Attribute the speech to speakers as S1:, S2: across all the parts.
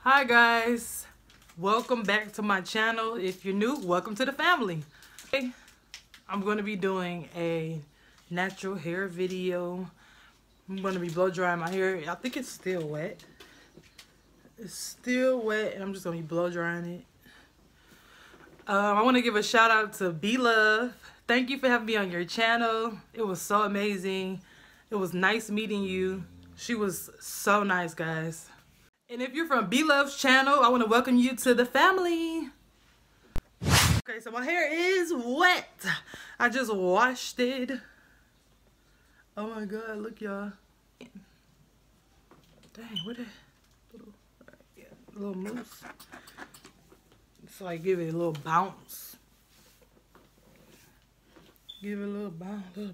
S1: Hi guys, welcome back to my channel. If you're new, welcome to the family. Today, I'm going to be doing a natural hair video. I'm going to be blow drying my hair. I think it's still wet. It's still wet and I'm just going to be blow drying it. I want to give a shout out to B Love. Thank you for having me on your channel. It was so amazing. It was nice meeting you. She was so nice, guys. And if you're from B Love's channel, I want to welcome you to the family. Okay, so my hair is wet. I just washed it. Oh my God, look y'all. Dang, what a little mousse. It's like give it a little bounce. Give it a little bounce,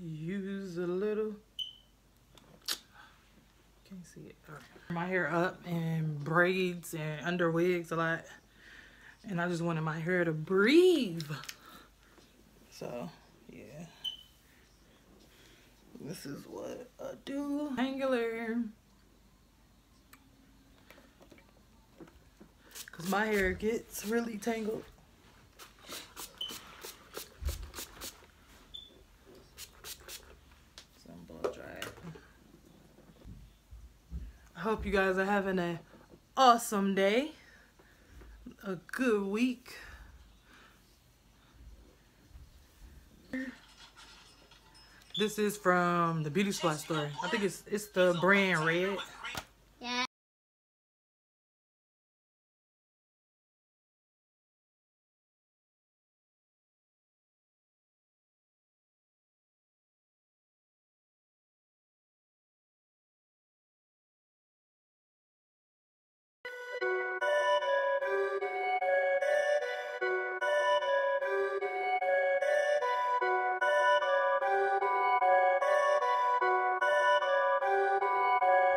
S1: Use a little. Can't see it. Right. My hair up in braids and under wigs a lot, and I just wanted my hair to breathe. So yeah, this is what I do. Detangler, cause my hair gets really tangled. I hope you guys are having an awesome day, a good week. This is from the beauty supply store. I think it's the brand Red. Yeah.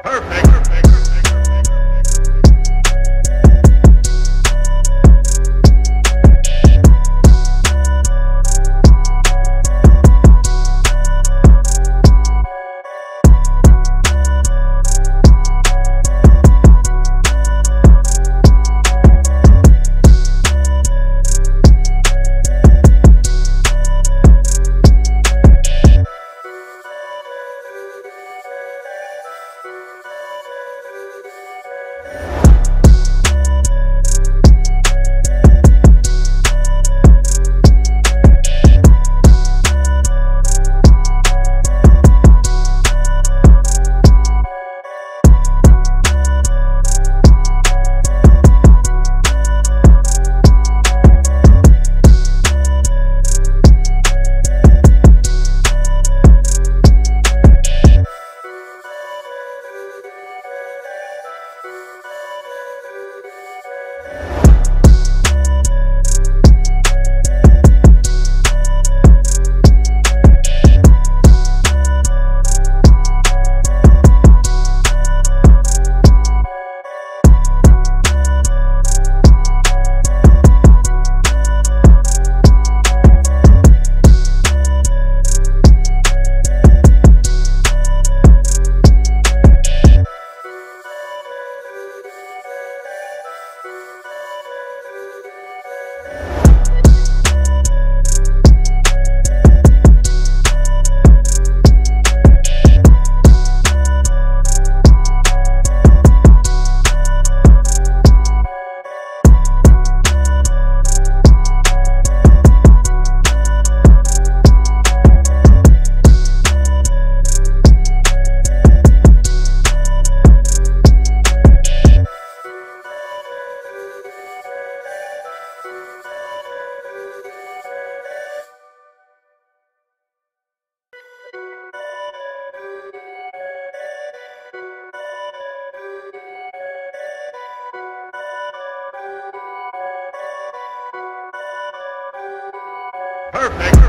S2: Perfect. Perfect.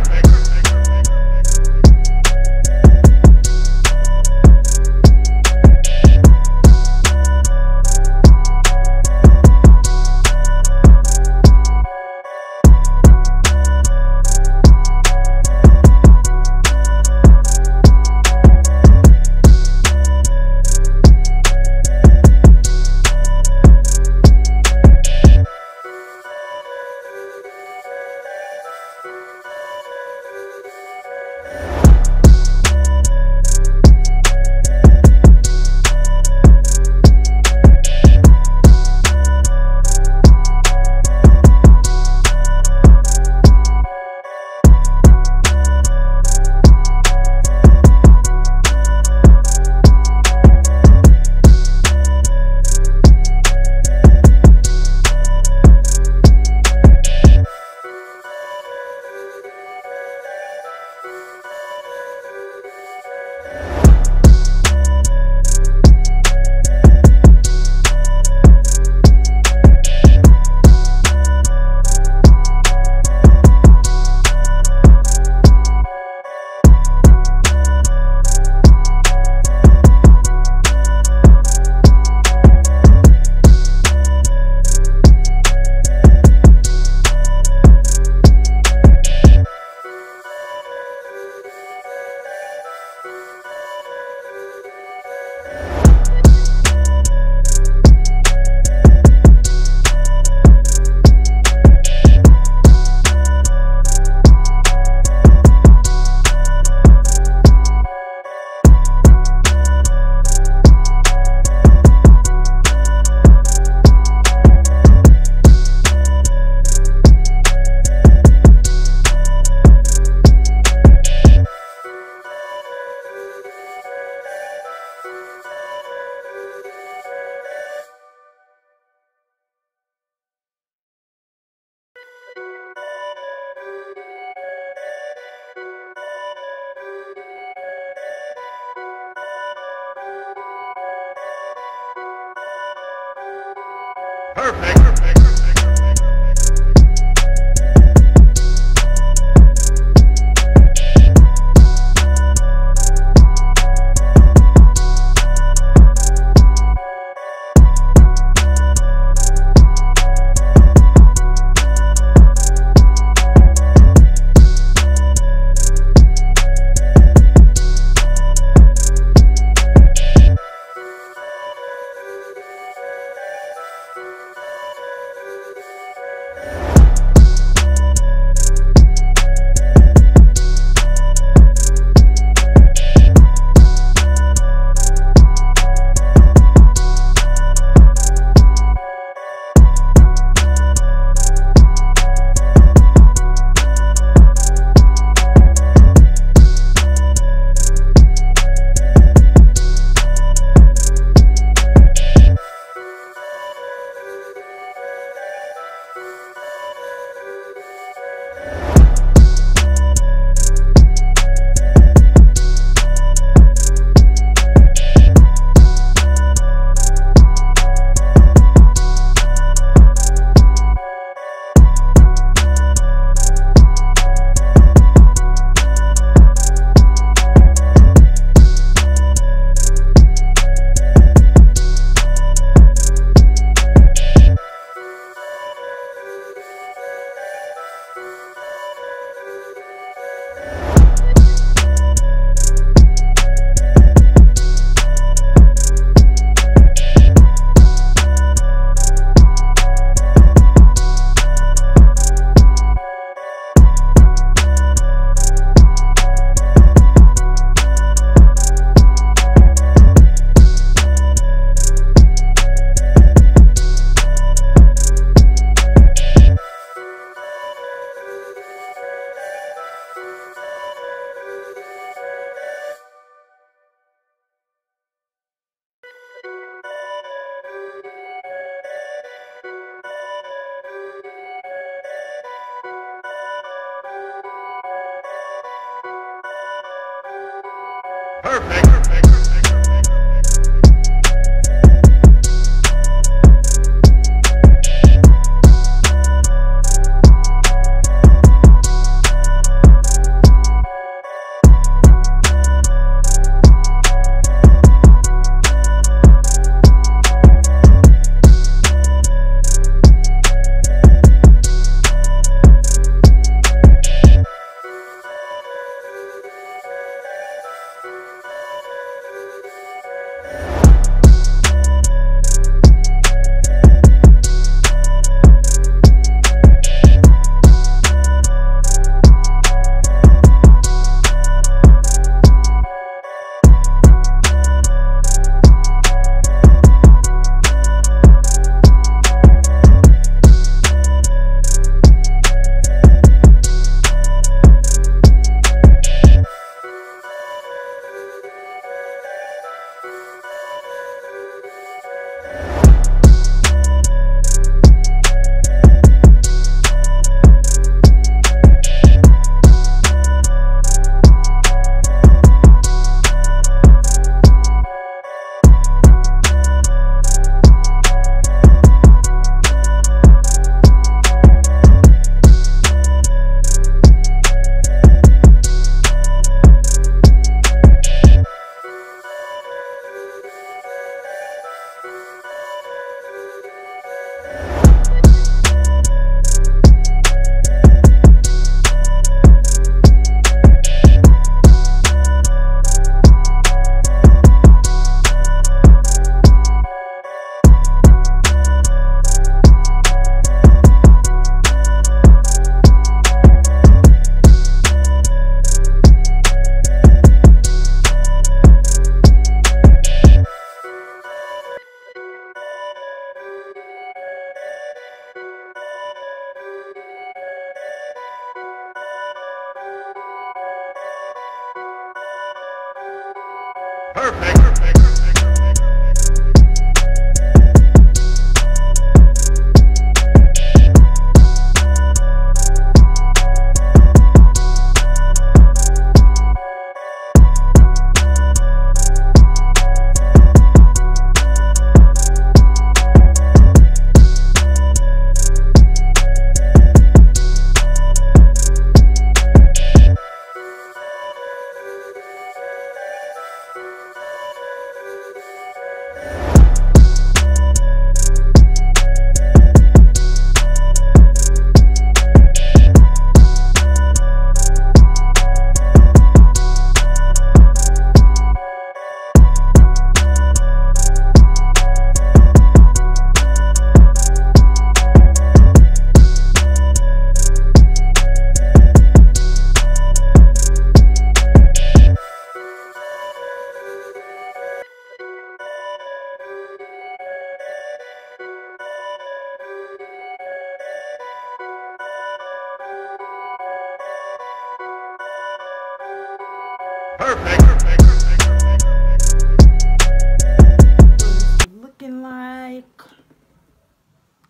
S1: Looking like.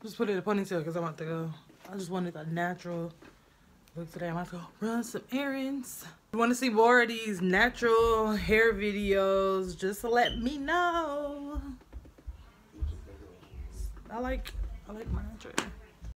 S1: Just put it in a ponytail because I want to go. I just wanted a natural look today. I'm about to go run some errands. If you want to see more of these natural hair videos, just let me know. I like my natural hair.